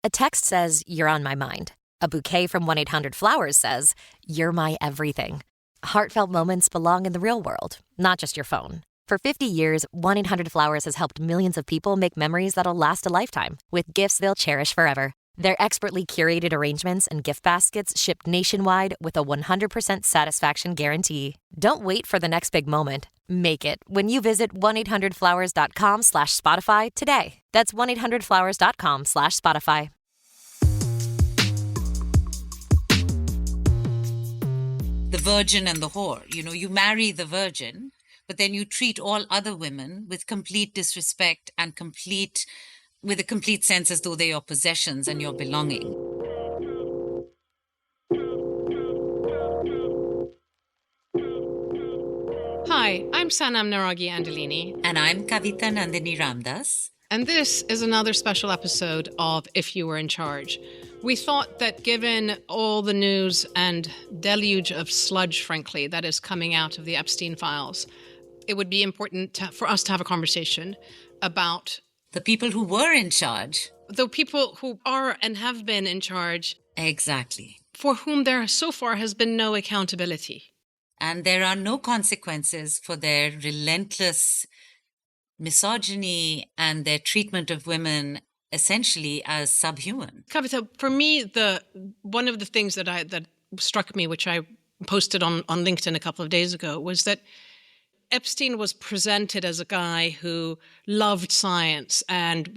A text says, "You're on my mind." A bouquet from 1-800-Flowers says, "You're my everything." Heartfelt moments belong in the real world, not just your phone. For 50 years, 1-800-Flowers has helped millions of people make memories that'll last a lifetime with gifts they'll cherish forever. Their expertly curated arrangements and gift baskets ship nationwide with a 100% satisfaction guarantee. Don't wait for the next big moment. Make it when you visit 1-800-Flowers.com/Spotify today. That's 1-800-Flowers.com/Spotify. The virgin and the whore. You marry the virgin, but then you treat all other women with complete disrespect and with a complete sense as though they're your possessions and your belonging. Hi, I'm Sanam Naraghi Anderlini. And I'm Kavita Ramdas. And this is another special episode of If You Were in Charge. We thought that given all the news and deluge of sludge, frankly, that is coming out of the Epstein files, it would be important for us to have a conversation about the people who were in charge. The people who are and have been in charge. Exactly. For whom there so far has been no accountability. And there are no consequences for their relentless misogyny and their treatment of women essentially as subhuman. Kavita, for me, one of the things that struck me, which I posted on LinkedIn a couple of days ago, was that Epstein was presented as a guy who loved science and,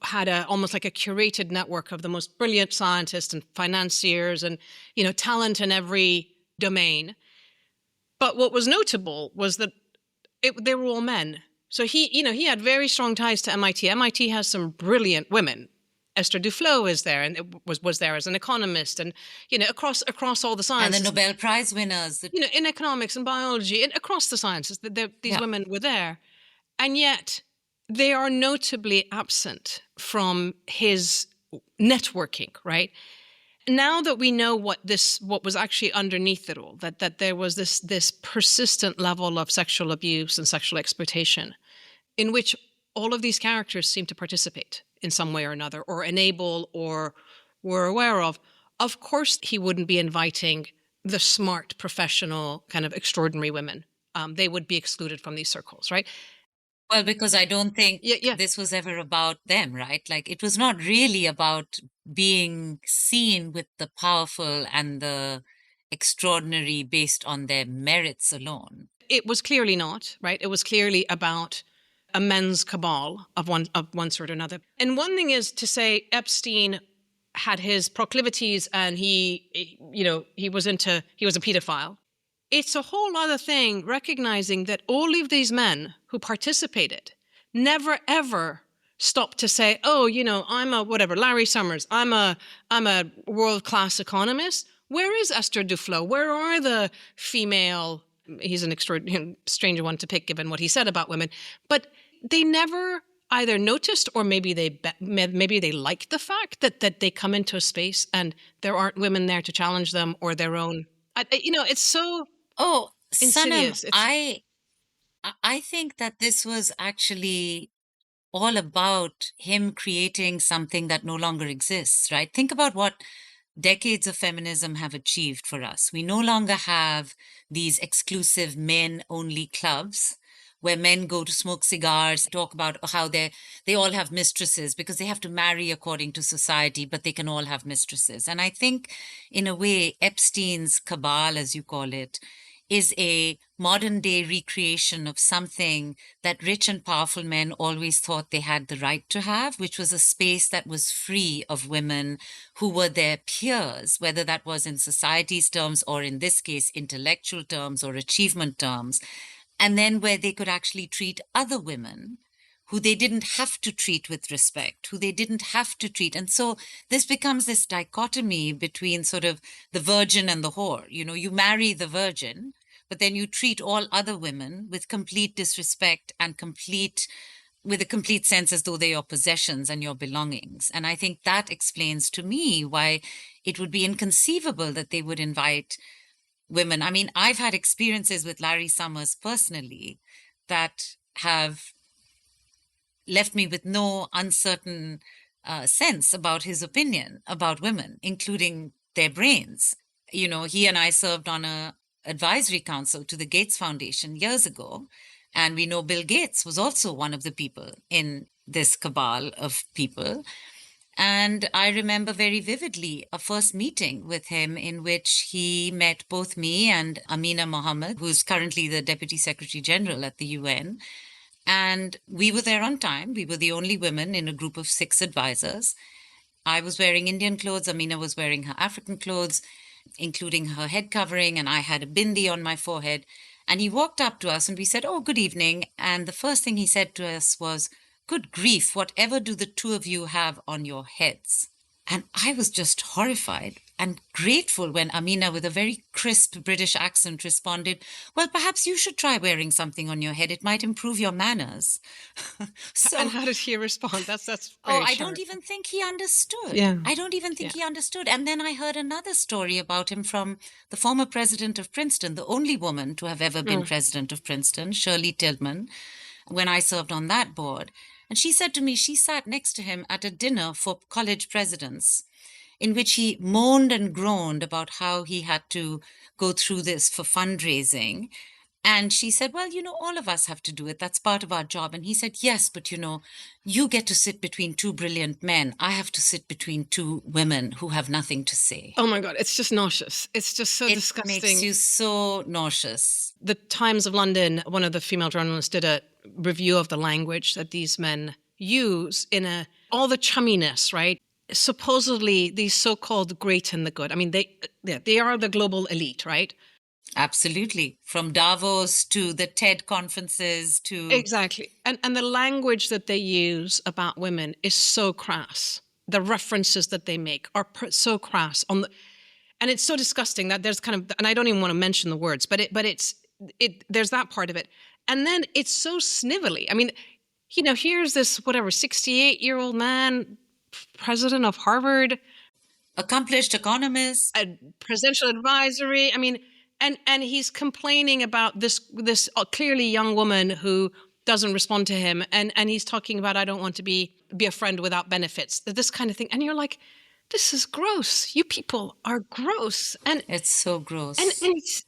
had almost like a curated network of the most brilliant scientists and financiers and, talent in every domain. But what was notable was that they were all men. So he had very strong ties to MIT. MIT has some brilliant women. Esther Duflo is there and was there as an economist and, across all the sciences. And the Nobel Prize winners. In economics and biology, and across the sciences, these women were there. And yet they are notably absent from his networking, right? Now that we know what was actually underneath it all, that there was this persistent level of sexual abuse and sexual exploitation in which all of these characters seem to participate in some way or another, or enable, or were aware of course he wouldn't be inviting the smart, professional, kind of extraordinary women. They would be excluded from these circles, right? Well, because I don't think this was ever about them, right? Like, it was not really about being seen with the powerful and the extraordinary based on their merits alone. It was clearly not, right? It was clearly about a men's cabal of one sort or another. And one thing is to say Epstein had his proclivities and he was a pedophile. It's a whole other thing recognizing that all of these men who participated never ever stopped to say, I'm a whatever, Larry Summers, I'm a world-class economist. Where is Esther Duflo? Where are the female? He's an extraordinary, strange one to pick given what he said about women. But they never either noticed or maybe they liked the fact that they come into a space and there aren't women there to challenge them or their own. It's so insidious. Sanam, I think that this was actually all about him creating something that no longer exists, right? Think about what decades of feminism have achieved for us. We no longer have these exclusive men-only clubs where men go to smoke cigars, talk about how they all have mistresses because they have to marry according to society, but they can all have mistresses. And I think, in a way, Epstein's cabal, as you call it, is a modern-day recreation of something that rich and powerful men always thought they had the right to have, which was a space that was free of women who were their peers, whether that was in society's terms or, in this case, intellectual terms or achievement terms, and then where they could actually treat other women who they didn't have to treat with respect, who they didn't have to treat. And so this becomes this dichotomy between sort of the virgin and the whore. You marry the virgin, but then you treat all other women with complete disrespect and with a complete sense as though they're your possessions and your belongings. And I think that explains to me why it would be inconceivable that they would invite women. I mean, I've had experiences with Larry Summers personally that have left me with no uncertain sense about his opinion about women, including their brains. You know, he and I served on a advisory council to the Gates Foundation years ago, and we know Bill Gates was also one of the people in this cabal of people. And I remember very vividly a first meeting with him in which he met both me and Amina Mohammed, who's currently the Deputy Secretary General at the UN. And we were there on time. We were the only women in a group of 6 advisors. I was wearing Indian clothes. Amina was wearing her African clothes, including her head covering, and I had a bindi on my forehead. And he walked up to us and we said, "Oh, good evening." And the first thing he said to us was, "Good grief, whatever do the two of you have on your heads?" And I was just horrified and grateful when Amina, with a very crisp British accent, responded, "Well, perhaps you should try wearing something on your head. It might improve your manners." So, and how did he respond? That's oh, very I sharp. don't even think he understood. Yeah. I don't even think he understood. And then I heard another story about him from the former president of Princeton, the only woman to have ever been president of Princeton, Shirley Tillman, when I served on that board. And she said to me, she sat next to him at a dinner for college presidents, in which he moaned and groaned about how he had to go through this for fundraising. And she said, "Well, all of us have to do it. That's part of our job." And he said, "Yes, but you get to sit between 2 brilliant men. I have to sit between 2 women who have nothing to say." Oh my God, it's just nauseous. It's just so It disgusting. makes you so nauseous. The Times of London, one of the female journalists did a review of the language that these men use in all the chumminess, right? Supposedly these so-called great and the good. I mean, they are the global elite, right? Absolutely. From Davos to the TED conferences to... Exactly. And the language that they use about women is so crass. The references that they make are so crass and it's so disgusting that there's kind of, and I don't even want to mention the words, but there's that part of it. And then it's so snivelly. I mean, here's this, 68-year-old man, president of Harvard, accomplished economist, a presidential advisory. I mean, and he's complaining about this clearly young woman who doesn't respond to him, and he's talking about, "I don't want to be a friend without benefits," this kind of thing. And you're like, this is gross. You people are gross. And it's so gross. And it's...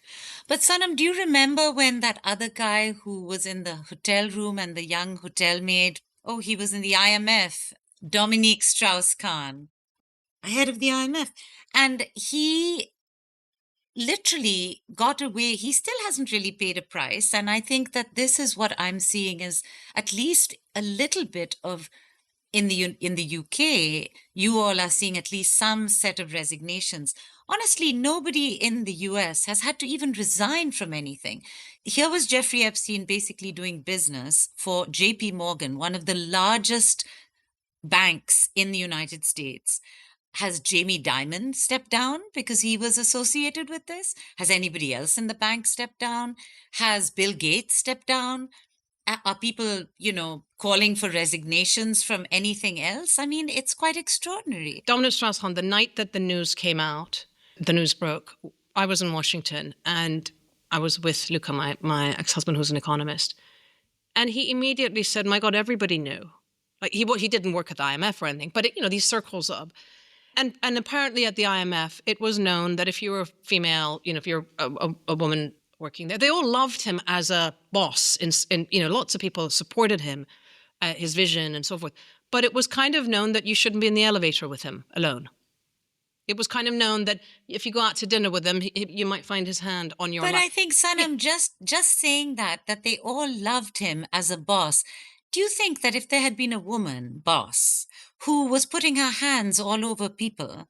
But Sanam, do you remember when that other guy who was in the hotel room and the young hotel maid, he was in the IMF, Dominique Strauss-Kahn, head of the IMF, and he literally got away. He still hasn't really paid a price. And I think that this is what I'm seeing is at least a little bit of, in the UK, you all are seeing at least some set of resignations. Honestly, nobody in the US has had to even resign from anything. Here was Jeffrey Epstein basically doing business for JP Morgan, one of the largest banks in the United States. Has Jamie Dimon stepped down because he was associated with this? Has anybody else in the bank stepped down? Has Bill Gates stepped down? Are people, calling for resignations from anything else? I mean, it's quite extraordinary. Dominic Strauss-Kahn, the night that the news came out, the news broke, I was in Washington and I was with Luca, my ex-husband, who's an economist. And he immediately said, "My God, everybody knew." Like he didn't work at the IMF or anything, but these circles of... And apparently at the IMF, it was known that if you were a female, if you're a woman working there, they all loved him as a boss. And lots of people supported him, his vision and so forth. But it was kind of known that you shouldn't be in the elevator with him alone. It was kind of known that if you go out to dinner with him, you might find his hand on your lap. But I think, Sanam, just saying that they all loved him as a boss. Do you think that if there had been a woman boss who was putting her hands all over people,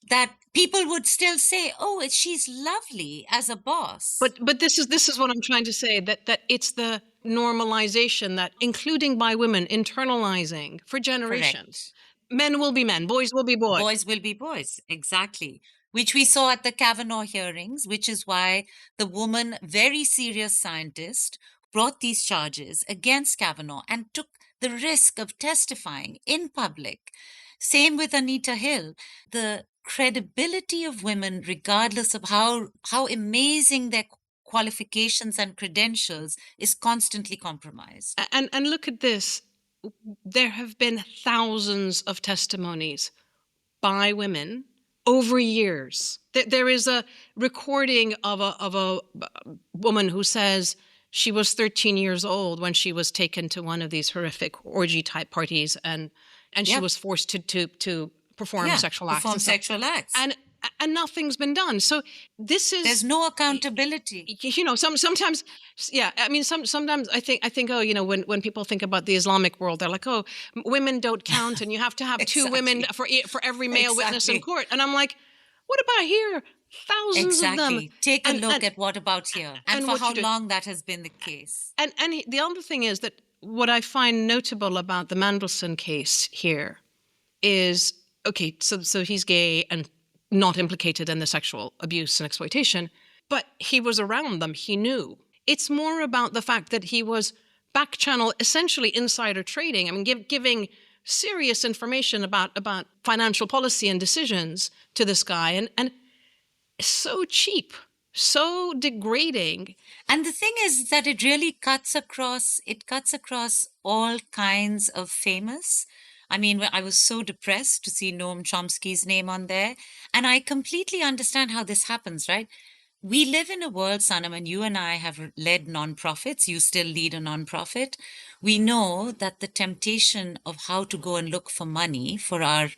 that people would still say, "Oh, she's lovely as a boss"? But this is what I'm trying to say, that it's the normalization, that including by women, internalizing for generations. Correct. Men will be men, boys will be boys. Boys will be boys, exactly. Which we saw at the Kavanaugh hearings, which is why the woman, very serious scientist, brought these charges against Kavanaugh and took the risk of testifying in public. Same with Anita Hill. The credibility of women, regardless of how amazing their qualifications and credentials, is constantly compromised. And look at this. there have been thousands of testimonies by women over years. There is a recording of a woman who says she was 13 years old when she was taken to one of these horrific orgy type parties, and she was forced to perform sexual acts. Perform sexual acts. And nothing's been done. So there's no accountability. Sometimes, I mean, sometimes I think, oh, when people think about the Islamic world, they're like, oh, women don't count, and you have to have two women for every male witness in court. And I'm like, what about here? Thousands of them. Take a look at what about here, and for how long that has been the case. And the other thing is that what I find notable about the Mandelson case here is, okay, so he's gay and not implicated in the sexual abuse and exploitation, but he was around them. He knew. It's more about the fact that he was back channel, essentially insider trading. I mean, giving serious information about financial policy and decisions to this guy, and so cheap, so degrading. And the thing is that it really cuts across all kinds of famous. I mean, I was so depressed to see Noam Chomsky's name on there. And I completely understand how this happens, right? We live in a world, Sanam, and you and I have led nonprofits. You still lead a nonprofit. We know that the temptation of how to go and look for money for our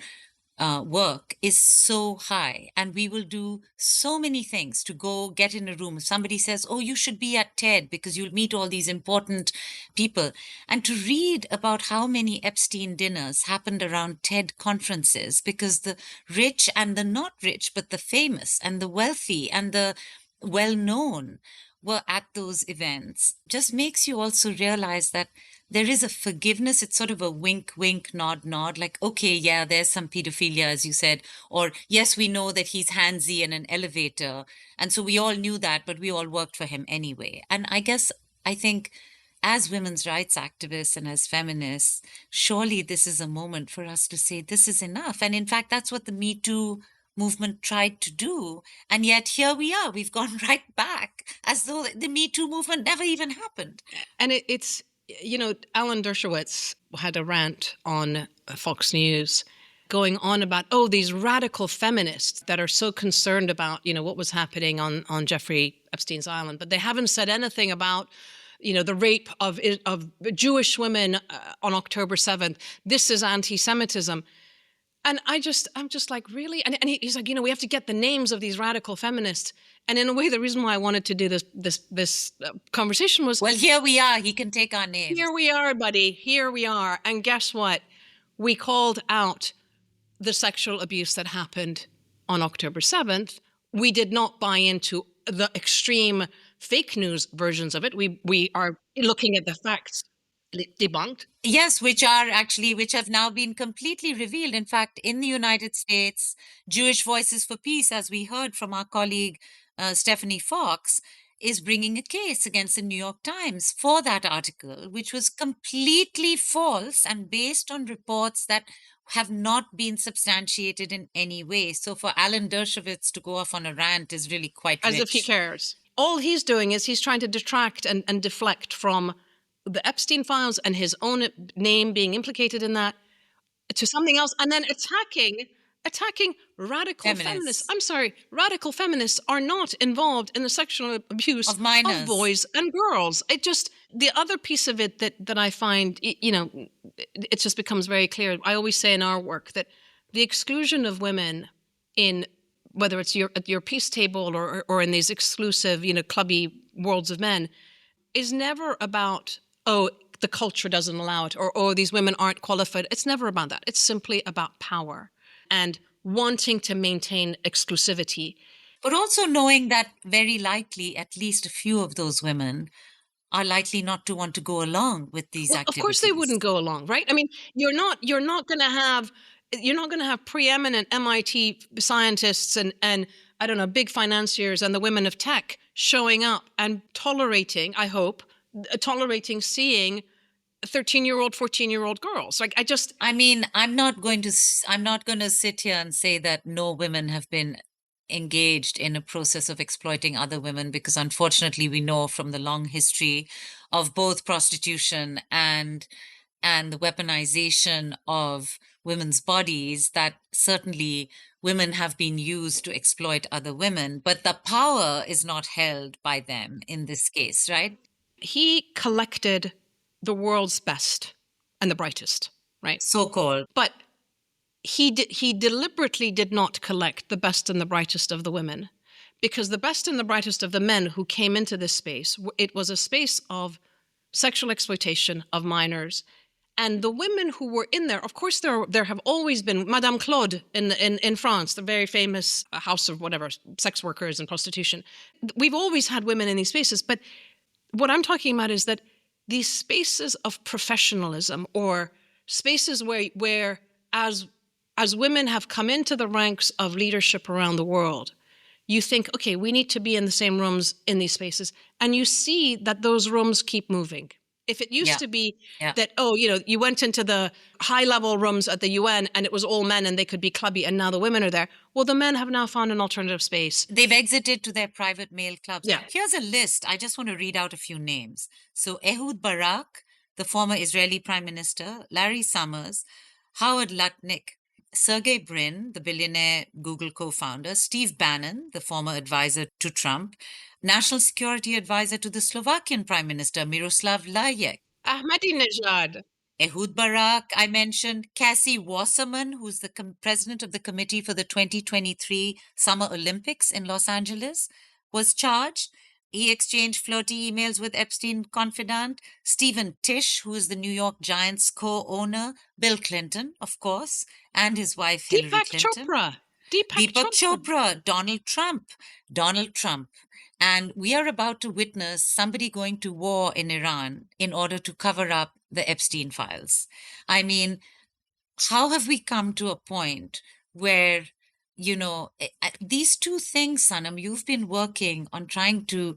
work is so high, and we will do so many things to go get in a room. If somebody says, oh, you should be at TED because you'll meet all these important people, and to read about how many Epstein dinners happened around TED conferences because the rich and the not rich, but the famous and the wealthy and the well-known were at those events, just makes you also realize that there is a forgiveness. It's sort of a wink, wink, nod, nod, like, okay, yeah, there's some pedophilia, as you said, or yes, we know that he's handsy in an elevator. And so we all knew that, but we all worked for him anyway. And I think as women's rights activists and as feminists, surely this is a moment for us to say this is enough. And in fact, that's what the Me Too movement tried to do. And yet here we are, we've gone right back as though the Me Too movement never even happened. And it's, Alan Dershowitz had a rant on Fox News going on about, oh, these radical feminists that are so concerned about, what was happening on Jeffrey Epstein's island, but they haven't said anything about, the rape of Jewish women on October 7th. This is anti-Semitism. And I'm just like, really? And he's like, we have to get the names of these radical feminists. And in a way, the reason why I wanted to do this conversation was... Well, here we are. He can take our names. Here we are, buddy. Here we are. And guess what? We called out the sexual abuse that happened on October 7th. We did not buy into the extreme fake news versions of it. We are looking at the facts. Debunked. Yes, which have now been completely revealed. In fact, in the United States, Jewish Voices for Peace, as we heard from our colleague Stephanie Fox, is bringing a case against the New York Times for that article, which was completely false and based on reports that have not been substantiated in any way. So for Alan Dershowitz to go off on a rant is really quite As rich. If he cares. All he's doing is he's trying to detract and deflect from the Epstein files and his own name being implicated in that to something else, and then attacking radical feminists. I'm sorry, radical feminists are not involved in the sexual abuse of minors, of boys and girls. The other piece of it that I find, it just becomes very clear. I always say in our work that the exclusion of women in, whether it's at your peace table or in these exclusive, clubby worlds of men, is never about, oh, the culture doesn't allow it, or oh, these women aren't qualified. It's never about that. It's simply about power and wanting to maintain exclusivity. But also knowing that very likely at least a few of those women are likely not to want to go along with these activities. Of course they wouldn't go along, right? I mean, you're not going to have preeminent MIT scientists and I don't know, big financiers and the women of tech showing up and tolerating, I hope, seeing 13-year-old, 14-year-old girls. Like, I'm not going to sit here and say that no women have been engaged in a process of exploiting other women, because unfortunately we know from the long history of both prostitution and and the weaponization of women's bodies, that certainly women have been used to exploit other women, but the power is not held by them in this case, right? He collected the world's best and the brightest, right? So-called. But he deliberately did not collect the best and the brightest of the women, because the best and the brightest of the men who came into this space, it was a space of sexual exploitation of minors. And the women who were in there, of course, there have always been Madame Claude in France, the very famous house of whatever, sex workers and prostitution. We've always had women in these spaces. But what I'm talking about is that these spaces of professionalism, or spaces where as women have come into the ranks of leadership around the world, you think, okay, we need to be in the same rooms in these spaces. And you see that those rooms keep moving. If it used to be that, you went into the high-level rooms at the UN and it was all men and they could be clubby, and now the women are there. Well, the men have now found an alternative space. They've exited to their private male clubs. Yeah. Here's a list. I just want to read out a few names. So Ehud Barak, the former Israeli prime minister, Larry Summers, Howard Lutnick, Sergey Brin, the billionaire Google co-founder, Steve Bannon, the former advisor to Trump, national security advisor to the Slovakian prime minister, Miroslav Lajek, Ahmadinejad, Ehud Barak, I mentioned, Cassie Wasserman, who's the president of the committee for the 2023 Summer Olympics in Los Angeles, was charged. He exchanged flirty emails with Epstein confidant. Stephen Tisch, who is the New York Giants co-owner, Bill Clinton, of course, and his wife Hillary Deepak Clinton. Chopra. Deepak Chopra, Donald Trump. And we are about to witness somebody going to war in Iran in order to cover up the Epstein files. I mean, how have we come to a point where, these two things, Sanam, you've been working on trying to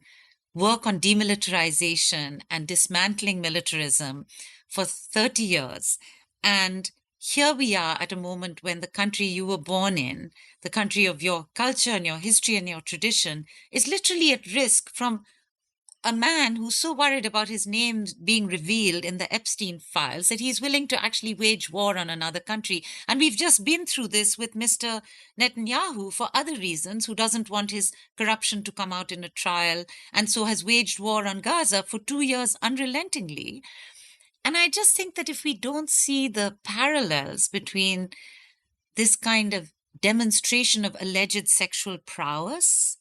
work on demilitarization and dismantling militarism for 30 years. And here we are at a moment when the country you were born in, the country of your culture and your history and your tradition, is literally at risk from a man who's so worried about his name being revealed in the Epstein files that he's willing to actually wage war on another country. And we've just been through this with Mr. Netanyahu for other reasons, who doesn't want his corruption to come out in a trial, and so has waged war on Gaza for 2 years unrelentingly. And I just think that if we don't see the parallels between this kind of demonstration of alleged sexual prowess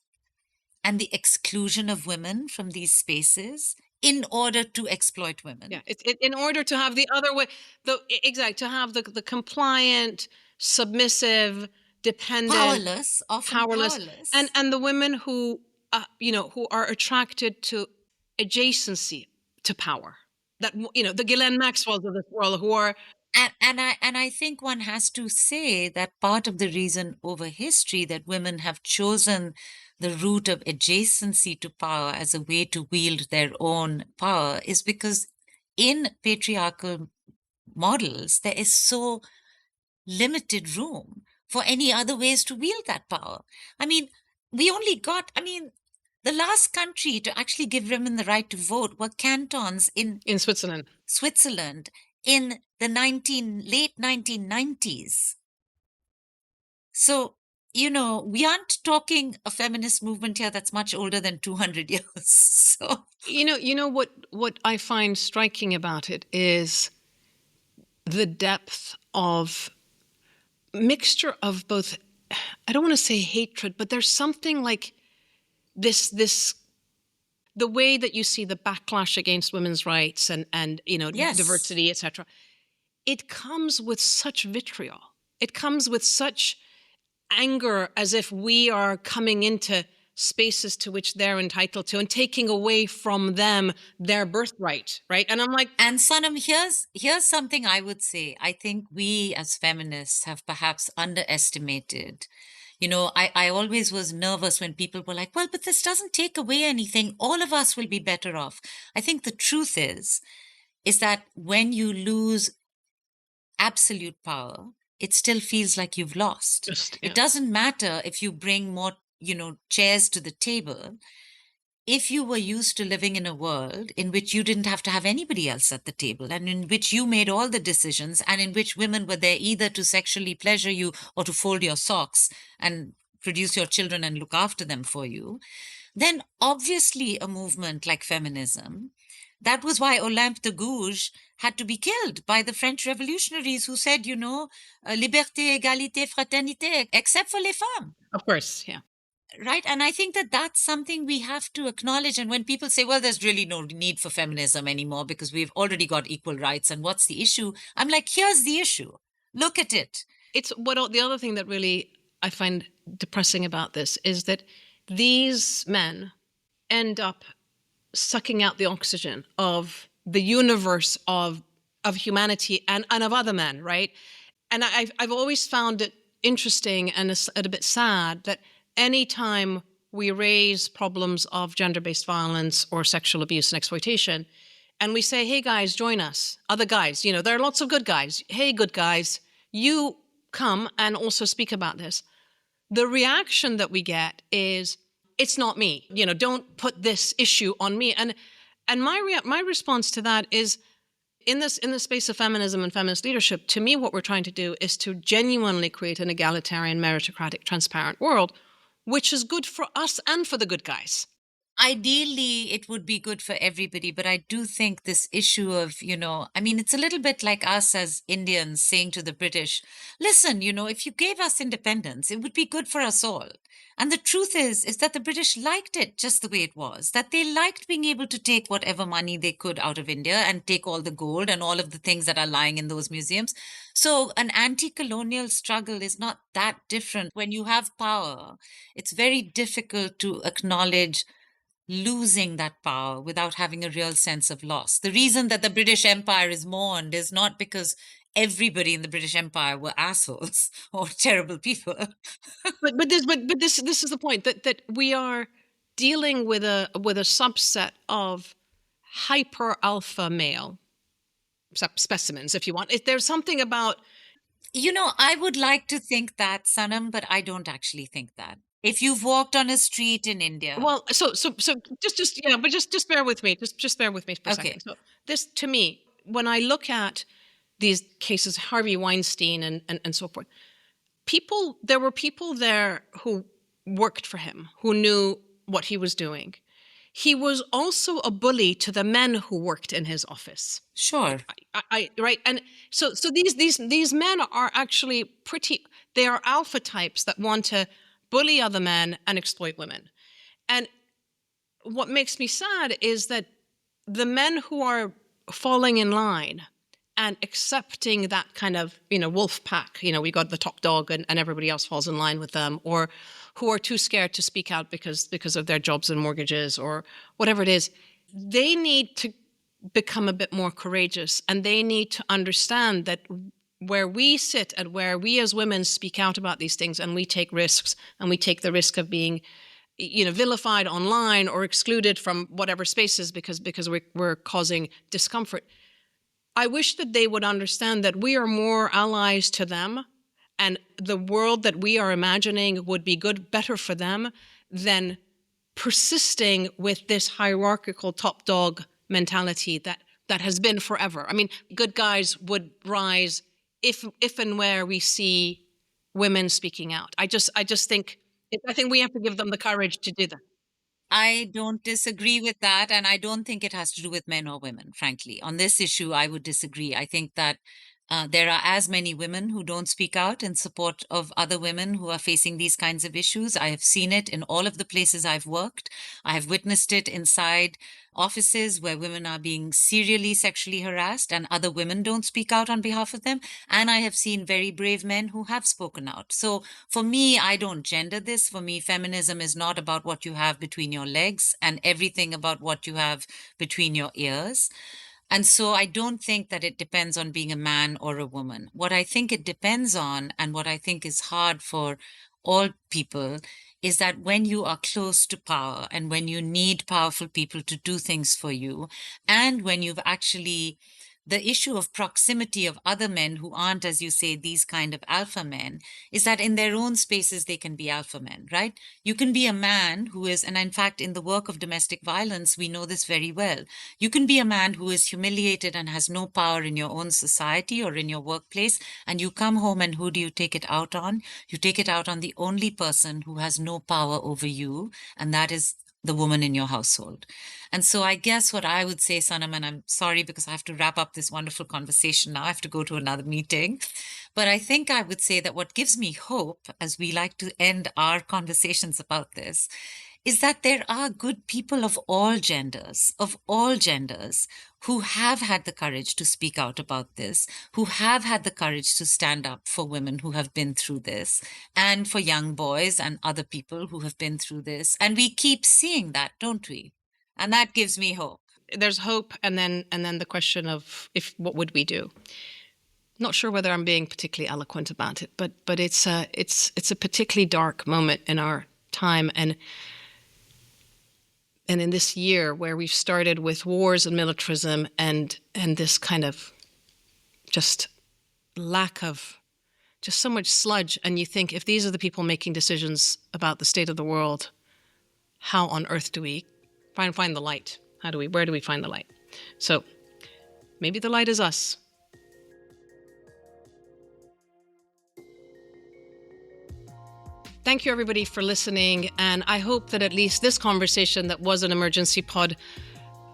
and the exclusion of women from these spaces in order to exploit women. Yeah, in order to have the other way, to have the compliant, submissive, dependent, often powerless. And the women who are attracted to adjacency to power. That, the Ghislaine Maxwells of this world who are. And I think one has to say that part of the reason over history that women have chosen the route of adjacency to power as a way to wield their own power is because in patriarchal models, there is so limited room for any other ways to wield that power. I mean, the last country to actually give women the right to vote were cantons in Switzerland in the late 1990s. So, we aren't talking a feminist movement here that's much older than 200 years. So, what I find striking about it is the depth of mixture of both. I don't want to say hatred, but there's something like this the way that you see the backlash against women's rights and yes. diversity, etc. It comes with such vitriol. It comes with such anger, as if we are coming into spaces to which they're entitled to and taking away from them their birthright, right? And I'm like... And Sanam, here's something I would say. I think we as feminists have perhaps underestimated. I always was nervous when people were like, well, but this doesn't take away anything. All of us will be better off. I think the truth is that when you lose absolute power, it still feels like you've lost. It doesn't matter if you bring more, chairs to the table. if you were used to living in a world in which you didn't have to have anybody else at the table and in which you made all the decisions and in which women were there either to sexually pleasure you or to fold your socks and produce your children and look after them for you, then obviously a movement like feminism, that was why Olympe de Gouges had to be killed by the French revolutionaries who said, liberté, égalité, fraternité, except for les femmes. Of course, yeah. Right. And I think that that's something we have to acknowledge. And when people say, well, there's really no need for feminism anymore because we've already got equal rights, and what's the issue? I'm like, here's the issue. Look at it. It's the other thing that really I find depressing about this is that these men end up sucking out the oxygen of the universe of humanity and of other men, right? And I've always found it interesting and a bit sad that anytime we raise problems of gender-based violence or sexual abuse and exploitation, and we say, hey guys, join us, other guys, there are lots of good guys. Hey, good guys, you come and also speak about this. The reaction that we get is, it's not me, don't put this issue on me. And my response to that is, in the space of feminism and feminist leadership, to me, what we're trying to do is to genuinely create an egalitarian, meritocratic, transparent world, which is good for us and for the good guys. Ideally, it would be good for everybody, but I do think this issue of, it's a little bit like us as Indians saying to the British, listen, if you gave us independence, it would be good for us all. And the truth is that the British liked it just the way it was, that they liked being able to take whatever money they could out of India and take all the gold and all of the things that are lying in those museums. So an anti-colonial struggle is not that different. When you have power, it's very difficult to acknowledge losing that power without having a real sense of loss. The reason that the British Empire is mourned is not because everybody in the British Empire were assholes or terrible people. but this is the point, that we are dealing with a subset of hyper alpha male specimens, if you want. There's something about, I would like to think that, Sanam, but I don't actually think that. If you've walked on a street in India. Well, so just bear with me. Just bear with me for a second. So this, to me, when I look at these cases, Harvey Weinstein and so forth, there were people there who worked for him, who knew what he was doing. He was also a bully to the men who worked in his office. Sure. Right. And so these men are actually they are alpha types that want to bully other men and exploit women. And what makes me sad is that the men who are falling in line and accepting that kind of, wolf pack, we got the top dog and everybody else falls in line with them, or who are too scared to speak out because of their jobs and mortgages or whatever it is, they need to become a bit more courageous, and they need to understand that where we sit and where we as women speak out about these things and we take risks, and we take the risk of being, vilified online or excluded from whatever spaces because we're causing discomfort. I wish that they would understand that we are more allies to them, and the world that we are imagining would be better for them than persisting with this hierarchical top dog mentality that has been forever. I mean, good guys would rise if and where we see women speaking out. I think we have to give them the courage to do that. I don't disagree with that, and I don't think it has to do with men or women, frankly. On this issue, I would disagree. I think that there are as many women who don't speak out in support of other women who are facing these kinds of issues. I have seen it in all of the places I've worked. I have witnessed it inside offices where women are being serially sexually harassed and other women don't speak out on behalf of them. And I have seen very brave men who have spoken out. So for me, I don't gender this. For me, feminism is not about what you have between your legs and everything about what you have between your ears. And so I don't think that it depends on being a man or a woman. What I think it depends on, and what I think is hard for all people, is that when you are close to power and when you need powerful people to do things for you, and when you've actually the issue of proximity of other men who aren't, as you say, these kind of alpha men, is that in their own spaces, they can be alpha men, right? You can be a man who is, and in fact, in the work of domestic violence, we know this very well. You can be a man who is humiliated and has no power in your own society or in your workplace, and you come home and who do you take it out on? You take it out on the only person who has no power over you, and that is the woman in your household. And so I guess what I would say, Sanam, and I'm sorry because I have to wrap up this wonderful conversation now, I have to go to another meeting. But I think I would say that what gives me hope, as we like to end our conversations about this, is that there are good people of all genders, who have had the courage to speak out about this, who have had the courage to stand up for women who have been through this, and for young boys and other people who have been through this. And we keep seeing that, don't we? And that gives me hope. There's hope, and then the question of what would we do? Not sure whether I'm being particularly eloquent about it, but it's a particularly dark moment in our time, and in this year where we've started with wars and militarism and this kind of just lack of just so much sludge. And you think, if these are the people making decisions about the state of the world, how on earth do we find the light? Where do we find the light? So maybe the light is us. Thank you, everybody, for listening. And I hope that at least this conversation that was an emergency pod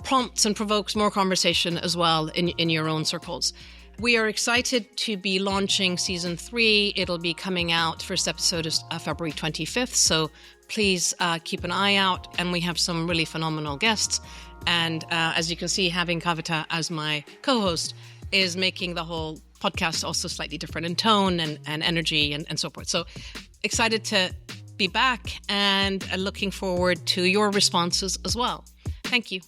prompts and provokes more conversation as well in your own circles. We are excited to be launching season 3. It'll be coming out. First episode is February 25th. So please keep an eye out. And we have some really phenomenal guests. And as you can see, having Kavita as my co-host is making the whole podcast also slightly different in tone and energy and so forth. So excited to be back and looking forward to your responses as well. Thank you.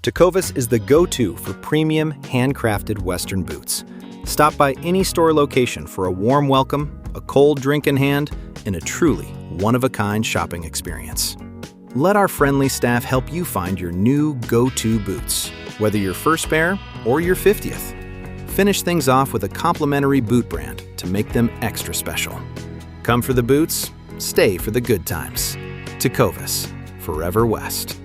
Tecovas is the go-to for premium, handcrafted Western boots. Stop by any store location for a warm welcome, a cold drink in hand, and a truly one-of-a-kind shopping experience. Let our friendly staff help you find your new go-to boots, whether your first pair or your 50th. Finish things off with a complimentary boot brand to make them extra special. Come for the boots, stay for the good times. Tecovas, Forever West.